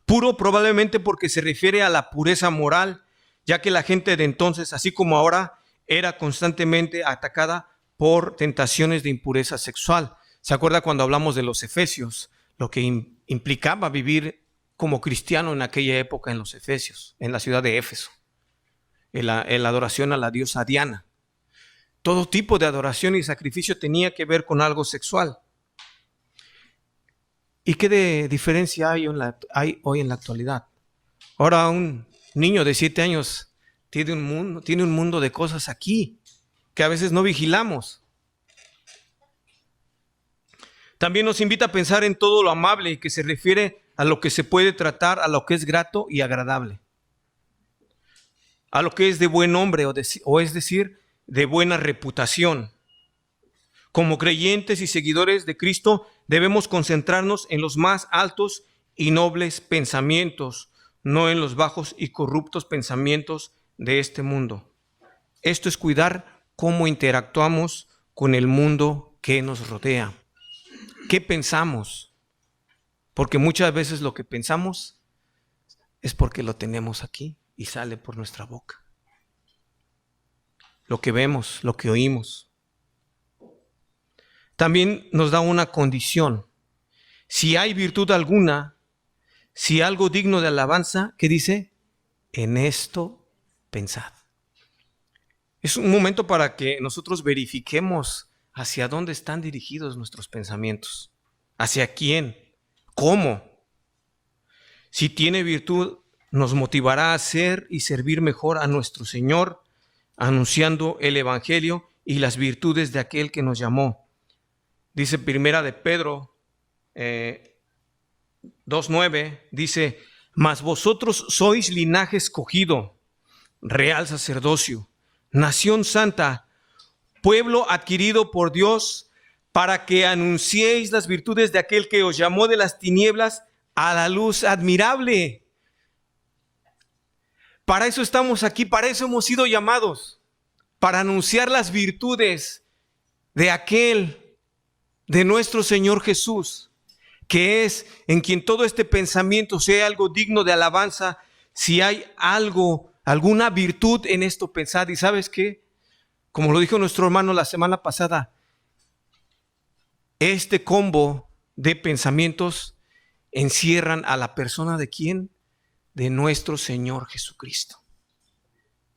[SPEAKER 1] Puro probablemente porque se refiere a la pureza moral, ya que la gente de entonces, así como ahora, era constantemente atacada por tentaciones de impureza sexual. ¿Se acuerda cuando hablamos de los Efesios? Lo que implicaba vivir como cristiano en aquella época en los Efesios, en la ciudad de Éfeso, en la adoración a la diosa Diana. Todo tipo de adoración y sacrificio tenía que ver con algo sexual. ¿Y qué de diferencia hay hoy en la actualidad? Ahora un niño de 7 años tiene un mundo de cosas aquí que a veces no vigilamos. También nos invita a pensar en todo lo amable, que se refiere a lo que se puede tratar, a lo que es grato y agradable, a lo que es de buen nombre, o es decir, de buena reputación. Como creyentes y seguidores de Cristo, debemos concentrarnos en los más altos y nobles pensamientos, no en los bajos y corruptos pensamientos de este mundo. Esto es cuidar cómo interactuamos con el mundo que nos rodea. ¿Qué pensamos? Porque muchas veces lo que pensamos es porque lo tenemos aquí y sale por nuestra boca. Lo que vemos, lo que oímos. También nos da una condición. Si hay virtud alguna, si algo digno de alabanza, ¿qué dice? En esto pensad. Es un momento para que nosotros verifiquemos hacia dónde están dirigidos nuestros pensamientos. ¿Hacia quién? ¿Cómo? Si tiene virtud, nos motivará a hacer y servir mejor a nuestro Señor, anunciando el Evangelio y las virtudes de aquel que nos llamó. Dice Primera de Pedro 2:9, dice, mas vosotros sois linaje escogido, real sacerdocio, nación santa, pueblo adquirido por Dios, para que anunciéis las virtudes de aquel que os llamó de las tinieblas a la luz admirable. Para eso estamos aquí, para eso hemos sido llamados, para anunciar las virtudes de aquel, de nuestro Señor Jesús, que es en quien todo este pensamiento, si hay algo digno de alabanza, si hay algo, alguna virtud en esto, pensad. ¿Y sabes qué? Como lo dijo nuestro hermano la semana pasada, este combo de pensamientos encierran a la persona de ¿quién? De nuestro Señor Jesucristo,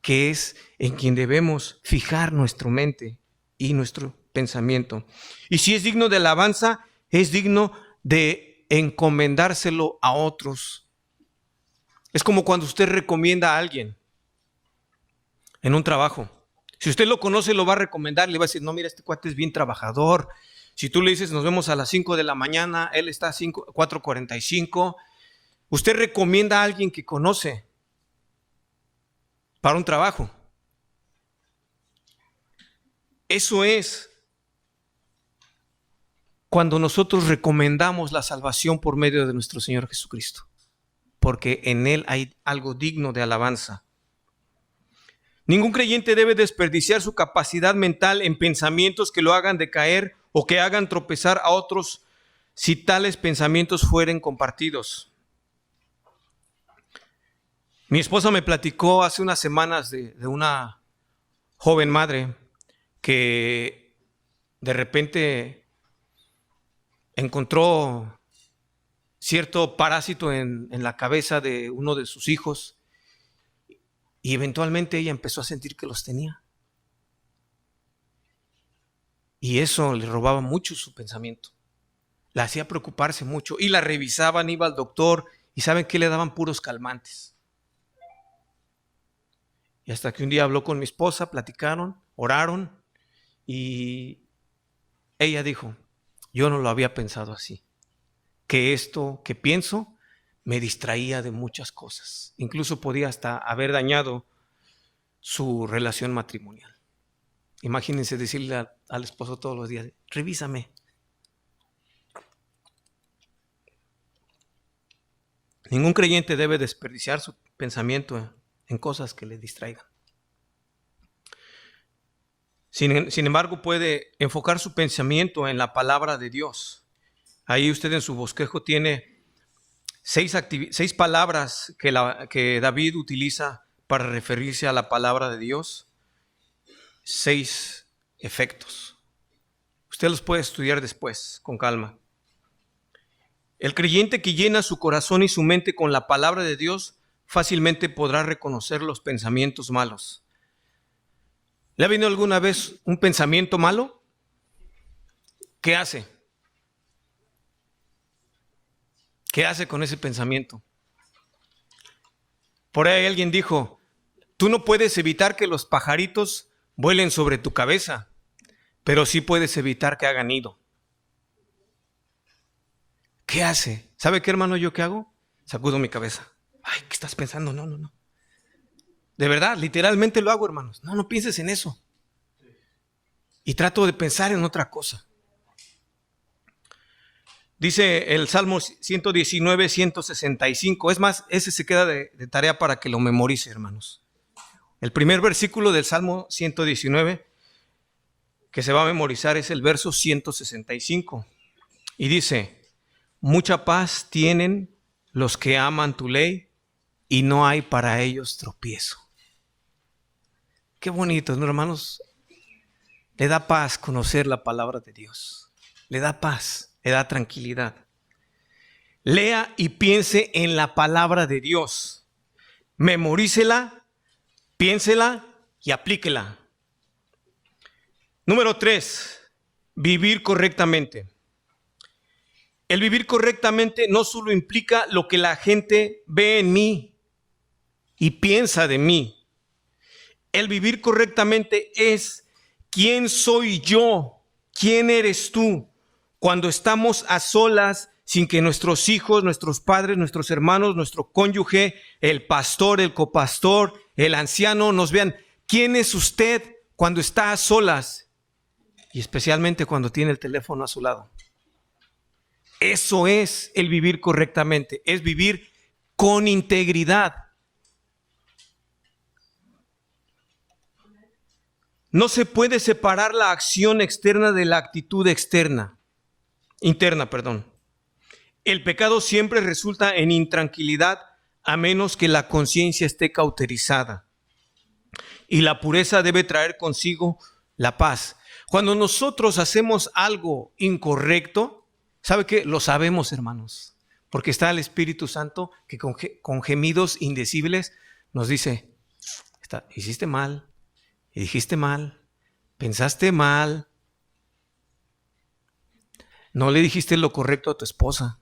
[SPEAKER 1] que es en quien debemos fijar nuestra mente y nuestro pensamiento. Y si es digno de alabanza, es digno de encomendárselo a otros. Es como cuando usted recomienda a alguien en un trabajo. Si usted lo conoce, lo va a recomendar, le va a decir, no, mira, este cuate es bien trabajador. Si tú le dices, nos vemos a las 5 de la mañana, él está a 4:45. Usted recomienda a alguien que conoce para un trabajo. Eso es cuando nosotros recomendamos la salvación por medio de nuestro Señor Jesucristo, porque en Él hay algo digno de alabanza. Ningún creyente debe desperdiciar su capacidad mental en pensamientos que lo hagan decaer o que hagan tropezar a otros si tales pensamientos fueren compartidos. Mi esposa me platicó hace unas semanas de una joven madre que de repente encontró cierto parásito en la cabeza de uno de sus hijos y eventualmente ella empezó a sentir que los tenía. Y eso le robaba mucho su pensamiento. La hacía preocuparse mucho y la revisaban, iba al doctor y ¿saben qué? Le daban puros calmantes. Y hasta que un día habló con mi esposa, platicaron, oraron y ella dijo, yo no lo había pensado así, que esto que pienso me distraía de muchas cosas, incluso podía hasta haber dañado su relación matrimonial. Imagínense decirle al esposo todos los días, revísame. Ningún creyente debe desperdiciar su pensamiento en cosas que le distraigan. Sin embargo, puede enfocar su pensamiento en la palabra de Dios. Ahí usted en su bosquejo tiene 6 palabras que David utiliza para referirse a la palabra de Dios. 6 efectos. Usted los puede estudiar después, con calma. El creyente que llena su corazón y su mente con la palabra de Dios fácilmente podrá reconocer los pensamientos malos. ¿Le ha venido alguna vez un pensamiento malo? ¿Qué hace? ¿Qué hace con ese pensamiento? Por ahí alguien dijo, tú no puedes evitar que los pajaritos vuelen sobre tu cabeza, pero sí puedes evitar que hagan nido. ¿Qué hace? ¿Sabe qué, hermano, yo qué hago? Sacudo mi cabeza. Ay, ¿qué estás pensando? No. De verdad, literalmente lo hago, hermanos. No pienses en eso. Y trato de pensar en otra cosa. Dice el Salmo 119, 165. Es más, ese se queda de tarea para que lo memorice, hermanos. El primer versículo del Salmo 119 que se va a memorizar es el verso 165. Y dice, mucha paz tienen los que aman tu ley y no hay para ellos tropiezo. Qué bonito, ¿no, hermanos? Le da paz conocer la palabra de Dios. Le da paz, le da tranquilidad. Lea y piense en la palabra de Dios. Memorícela, piénsela y aplíquela. Número 3, vivir correctamente. El vivir correctamente no solo implica lo que la gente ve en mí y piensa de mí. El vivir correctamente es quién soy yo, quién eres tú, cuando estamos a solas sin que nuestros hijos, nuestros padres, nuestros hermanos, nuestro cónyuge, el pastor, el copastor, el anciano nos vean. ¿Quién es usted cuando está a solas? Y especialmente cuando tiene el teléfono a su lado. Eso es el vivir correctamente, es vivir con integridad. No se puede separar la acción externa de la actitud interna. El pecado siempre resulta en intranquilidad a menos que la conciencia esté cauterizada. Y la pureza debe traer consigo la paz. Cuando nosotros hacemos algo incorrecto, ¿sabe qué? Lo sabemos, hermanos, Porque está el Espíritu Santo que con gemidos indecibles nos dice, hiciste mal, y dijiste mal, pensaste mal, no le dijiste lo correcto a tu esposa,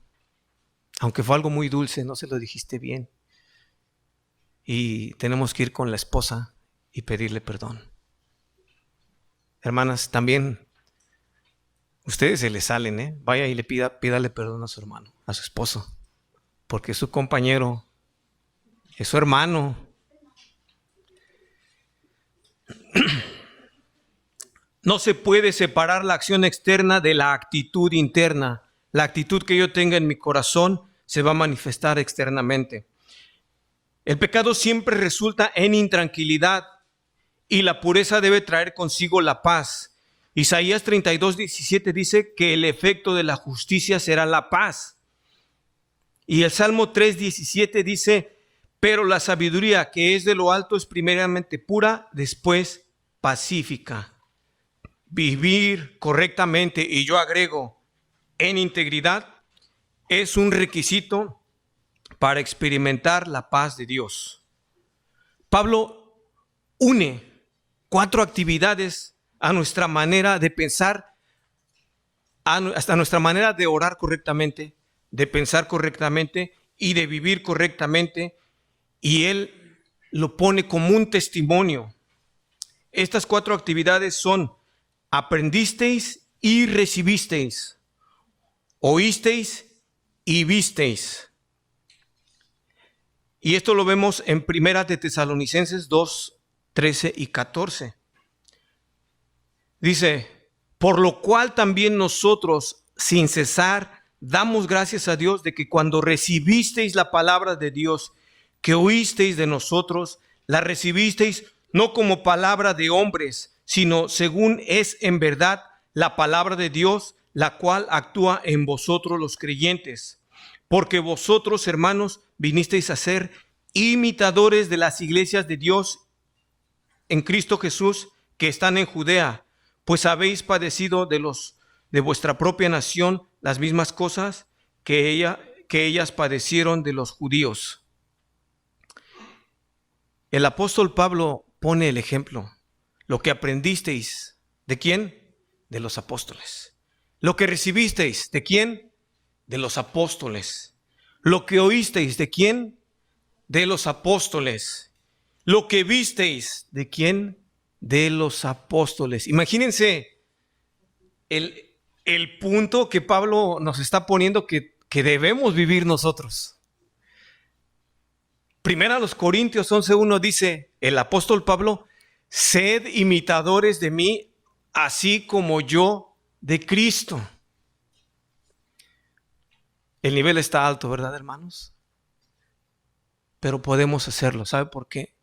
[SPEAKER 1] aunque fue algo muy dulce, no se lo dijiste bien. Y tenemos que ir con la esposa y pedirle perdón. Hermanas, también ustedes se les salen, vaya y pídale perdón a su hermano, a su esposo, porque es su compañero, es su hermano. No se puede separar la acción externa de la actitud interna. La actitud que yo tenga en mi corazón se va a manifestar externamente. El pecado siempre resulta en intranquilidad y la pureza debe traer consigo la paz. Isaías 32:17 dice que el efecto de la justicia será la paz. Y el Salmo 3:17 dice, pero la sabiduría que es de lo alto es primeramente pura, después pacífica. Vivir correctamente, y yo agrego, en integridad, es un requisito para experimentar la paz de Dios. Pablo une 4 actividades a nuestra manera de pensar, hasta nuestra manera de orar correctamente, de pensar correctamente y de vivir correctamente, y él lo pone como un testimonio. Estas 4 actividades son: aprendisteis y recibisteis, oísteis y visteis. Y esto lo vemos en Primera de Tesalonicenses 2:13 y 14. Dice, por lo cual también nosotros, sin cesar, damos gracias a Dios de que cuando recibisteis la palabra de Dios, que oísteis de nosotros, la recibisteis no como palabra de hombres, sino según es en verdad la palabra de Dios, la cual actúa en vosotros los creyentes. Porque vosotros, hermanos, vinisteis a ser imitadores de las iglesias de Dios en Cristo Jesús que están en Judea, pues habéis padecido de vuestra propia nación las mismas cosas que ellas padecieron de los judíos. El apóstol Pablo pone el ejemplo. Lo que aprendisteis, ¿de quién? De los apóstoles. Lo que recibisteis, ¿de quién? De los apóstoles. Lo que oísteis, ¿de quién? De los apóstoles. Lo que visteis, ¿de quién? De los apóstoles. Imagínense el punto que Pablo nos está poniendo que debemos vivir nosotros. Primera a los Corintios 11:1 dice el apóstol Pablo, sed imitadores de mí, así como yo de Cristo. El nivel está alto, ¿verdad, hermanos? Pero podemos hacerlo. ¿Sabe por qué?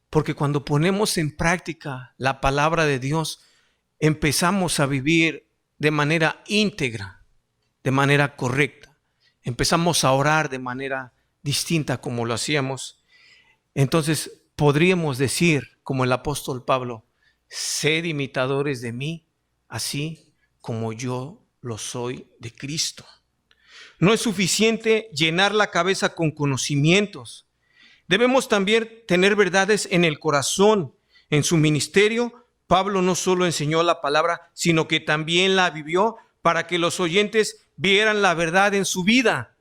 [SPEAKER 1] Porque cuando ponemos en práctica la palabra de Dios, empezamos a vivir de manera íntegra, de manera correcta. Empezamos a orar de manera distinta como lo hacíamos. Entonces podríamos decir, como el apóstol Pablo, sed imitadores de mí, así como yo lo soy de Cristo. No es suficiente llenar la cabeza con conocimientos. Debemos también tener verdades en el corazón. En su ministerio, Pablo no solo enseñó la palabra, sino que también la vivió para que los oyentes vieran la verdad en su vida.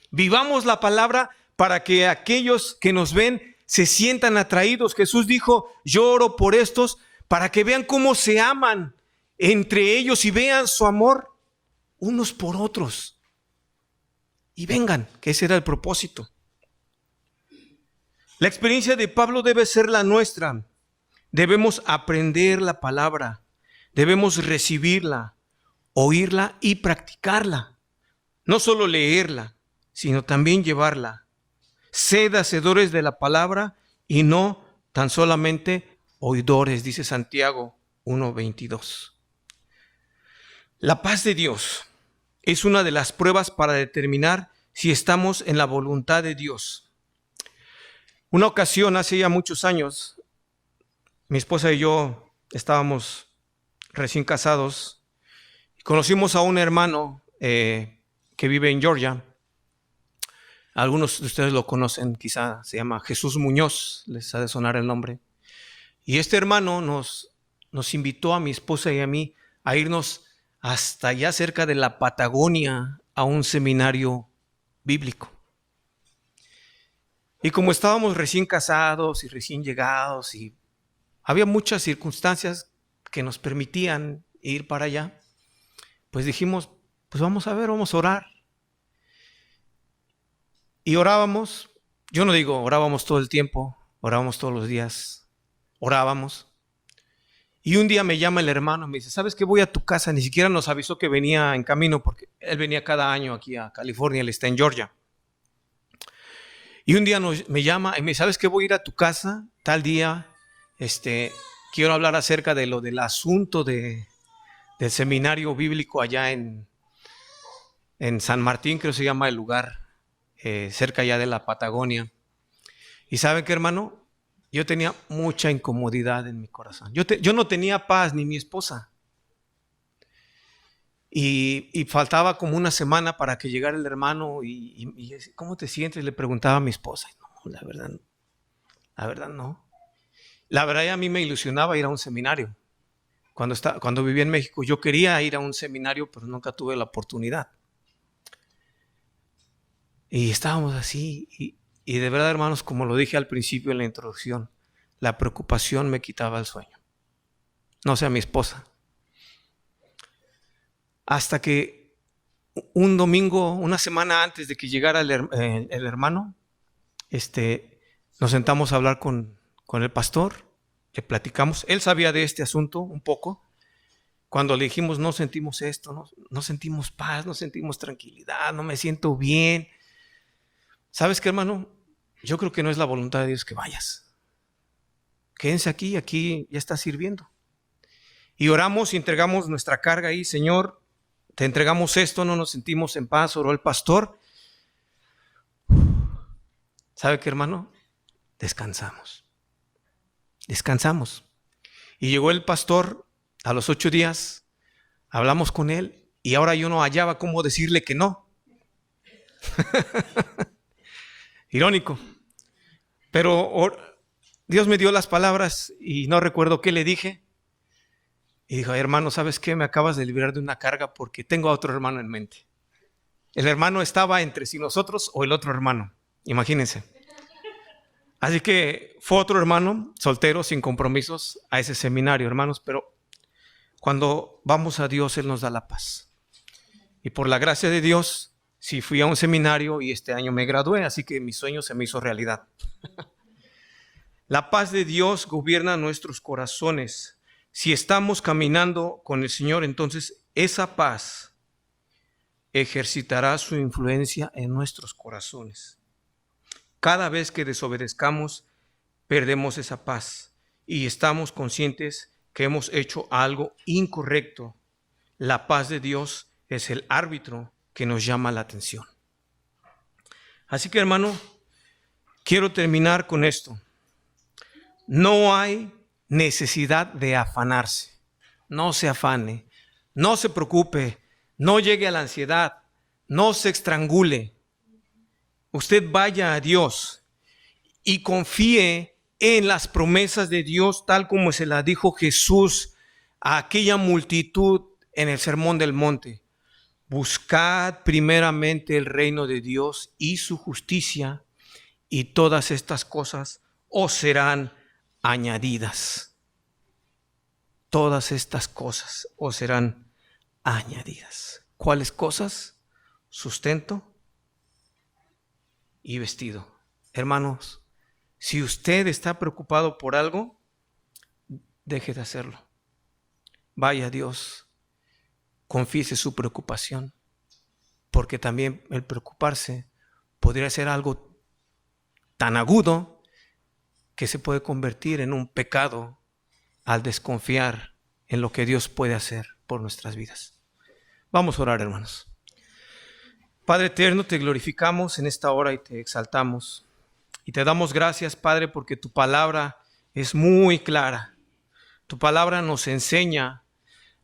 [SPEAKER 1] Vivamos la palabra para que aquellos que nos ven se sientan atraídos. Jesús dijo, yo oro por estos para que vean cómo se aman entre ellos y vean su amor unos por otros. Y vengan, que ese era el propósito. La experiencia de Pablo debe ser la nuestra. Debemos aprender la palabra, debemos recibirla, oírla y practicarla. No solo leerla, sino también llevarla. Sed hacedores de la palabra y no tan solamente oidores, dice Santiago 1:22. La paz de Dios es una de las pruebas para determinar si estamos en la voluntad de Dios. Una ocasión, hace ya muchos años, mi esposa y yo estábamos recién casados y conocimos a un hermano que vive en Georgia Algunos de ustedes lo conocen, quizá se llama Jesús Muñoz, les ha de sonar el nombre. Y este hermano nos invitó a mi esposa y a mí a irnos hasta allá cerca de la Patagonia a un seminario bíblico. Y como estábamos recién casados y recién llegados y había muchas circunstancias que nos permitían ir para allá, pues dijimos, pues vamos a ver, vamos a orar. Y orábamos, yo no digo orábamos todo el tiempo, orábamos todos los días, orábamos. Y un día me llama el hermano y me dice, ¿sabes qué? Voy a tu casa. Ni siquiera nos avisó que venía en camino porque él venía cada año aquí a California, él está en Georgia. Y un día me llama y me dice, ¿sabes qué? Voy a ir a tu casa tal día, quiero hablar acerca de lo del asunto del seminario bíblico allá en San Martín, creo que se llama el lugar, cerca ya de la Patagonia. Y ¿saben qué, hermano? Yo tenía mucha incomodidad en mi corazón. Yo no tenía paz, ni mi esposa. Y faltaba como una semana para que llegara el hermano y ¿cómo te sientes? Le preguntaba a mi esposa. No, la verdad no. La verdad a mí me ilusionaba ir a un seminario. Cuando vivía en México yo quería ir a un seminario, pero nunca tuve la oportunidad. Y estábamos así y de verdad, hermanos, como lo dije al principio en la introducción, la preocupación me quitaba el sueño. No sé, a mi esposa. Hasta que un domingo, una semana antes de que llegara el hermano, nos sentamos a hablar con el pastor, le platicamos. Él sabía de este asunto un poco. Cuando le dijimos, no sentimos esto, no sentimos paz, no sentimos tranquilidad, no me siento bien. ¿Sabes qué, hermano? Yo creo que no es la voluntad de Dios que vayas. Quédense aquí ya está sirviendo. Y oramos y entregamos nuestra carga ahí. Señor, te entregamos esto, no nos sentimos en paz. Oró el pastor. ¿Sabe qué, hermano? Descansamos. Y llegó el pastor a los 8 días, hablamos con él y ahora yo no hallaba cómo decirle que no. Irónico. Pero Dios me dio las palabras y no recuerdo qué le dije. Y dijo, hermano, ¿sabes qué? Me acabas de liberar de una carga porque tengo a otro hermano en mente. El hermano estaba entre si nosotros o el otro hermano. Imagínense. Así que fue otro hermano, soltero, sin compromisos, a ese seminario, hermanos. Pero cuando vamos a Dios, Él nos da la paz. Y por la gracia de Dios, sí fui a un seminario y este año me gradué, así que mi sueño se me hizo realidad. La paz de Dios gobierna nuestros corazones. Si estamos caminando con el Señor, entonces esa paz ejercitará su influencia en nuestros corazones. Cada vez que desobedezcamos, perdemos esa paz y estamos conscientes que hemos hecho algo incorrecto. La paz de Dios es el árbitro que nos llama la atención. Así que, hermano, quiero terminar con esto. No hay necesidad de afanarse. No se afane, no se preocupe, no llegue a la ansiedad, no se estrangule. Usted vaya a Dios y confíe en las promesas de Dios tal como se las dijo Jesús a aquella multitud en el Sermón del Monte. Buscad primeramente el reino de Dios y su justicia y todas estas cosas os serán añadidas. Todas estas cosas os serán añadidas. ¿Cuáles cosas? Sustento y vestido. Hermanos, si usted está preocupado por algo, deje de hacerlo. Vaya a Dios, confiese su preocupación, porque también el preocuparse podría ser algo tan agudo que se puede convertir en un pecado al desconfiar en lo que Dios puede hacer por nuestras vidas. Vamos a orar, hermanos. Padre eterno, te glorificamos en esta hora y te exaltamos. Y te damos gracias, Padre, porque tu palabra es muy clara. Tu palabra nos enseña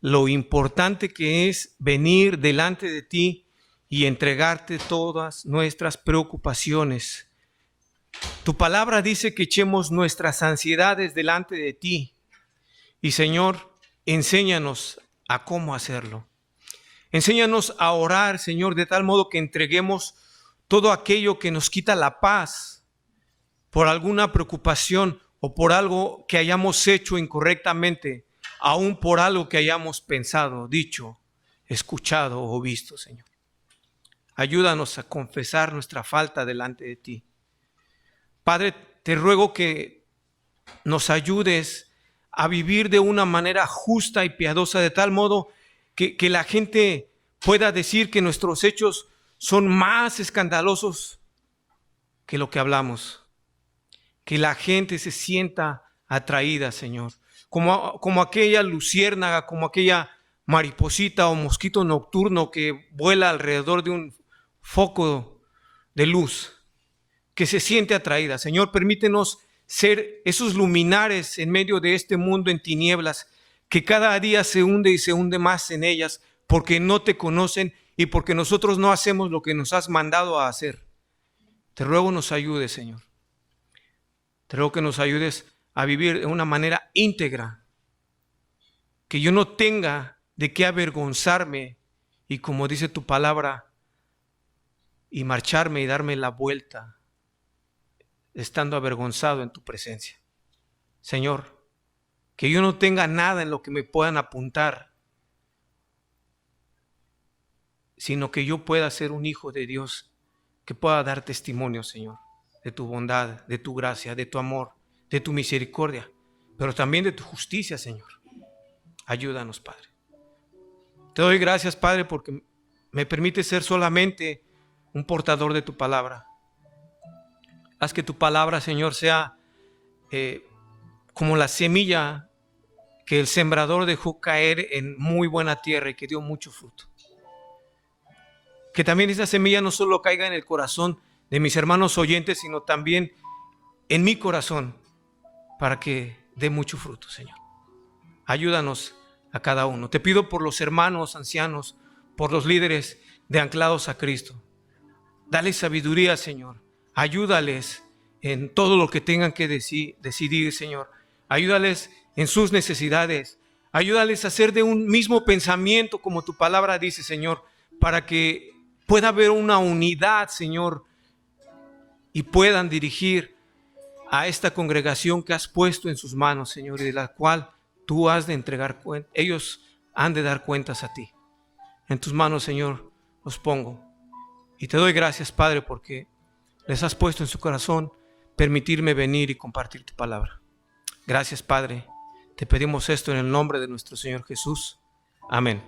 [SPEAKER 1] lo importante que es venir delante de ti y entregarte todas nuestras preocupaciones. Tu palabra dice que echemos nuestras ansiedades delante de ti. Y Señor, enséñanos a cómo hacerlo. Enséñanos a orar, Señor, de tal modo que entreguemos todo aquello que nos quita la paz por alguna preocupación o por algo que hayamos hecho incorrectamente, aún por algo que hayamos pensado, dicho, escuchado o visto, Señor. Ayúdanos a confesar nuestra falta delante de ti. Padre, te ruego que nos ayudes a vivir de una manera justa y piadosa, de tal modo que la gente pueda decir que nuestros hechos son más escandalosos que lo que hablamos. Que la gente se sienta atraída, Señor. Como aquella luciérnaga, como aquella mariposita o mosquito nocturno que vuela alrededor de un foco de luz, que se siente atraída. Señor, permítenos ser esos luminares en medio de este mundo en tinieblas, que cada día se hunde y se hunde más en ellas, porque no te conocen y porque nosotros no hacemos lo que nos has mandado a hacer. Te ruego nos ayudes, Señor. Te ruego que nos ayudes a vivir de una manera íntegra, que yo no tenga de qué avergonzarme y, como dice tu palabra, y marcharme y darme la vuelta estando avergonzado en tu presencia. Señor, que yo no tenga nada en lo que me puedan apuntar, sino que yo pueda ser un hijo de Dios, que pueda dar testimonio, Señor, de tu bondad, de tu gracia, de tu amor, de tu misericordia, pero también de tu justicia, Señor. Ayúdanos, Padre. Te doy gracias, Padre, porque me permite ser solamente un portador de tu palabra. Haz que tu palabra, Señor, sea como la semilla que el sembrador dejó caer en muy buena tierra y que dio mucho fruto. Que también esa semilla no solo caiga en el corazón de mis hermanos oyentes, sino también en mi corazón, para que dé mucho fruto, Señor. Ayúdanos a cada uno. Te pido por los hermanos ancianos, por los líderes de Anclados a Cristo. Dale sabiduría, Señor. Ayúdales en todo lo que tengan que decidir, Señor. Ayúdales en sus necesidades. Ayúdales a ser de un mismo pensamiento, como tu palabra dice, Señor, para que pueda haber una unidad, Señor, y puedan dirigir a esta congregación que has puesto en sus manos, Señor, y de la cual tú has de entregar cuenta. Ellos han de dar cuentas a ti. En tus manos, Señor, los pongo. Y te doy gracias, Padre, porque les has puesto en su corazón permitirme venir y compartir tu palabra. Gracias, Padre. Te pedimos esto en el nombre de nuestro Señor Jesús. Amén.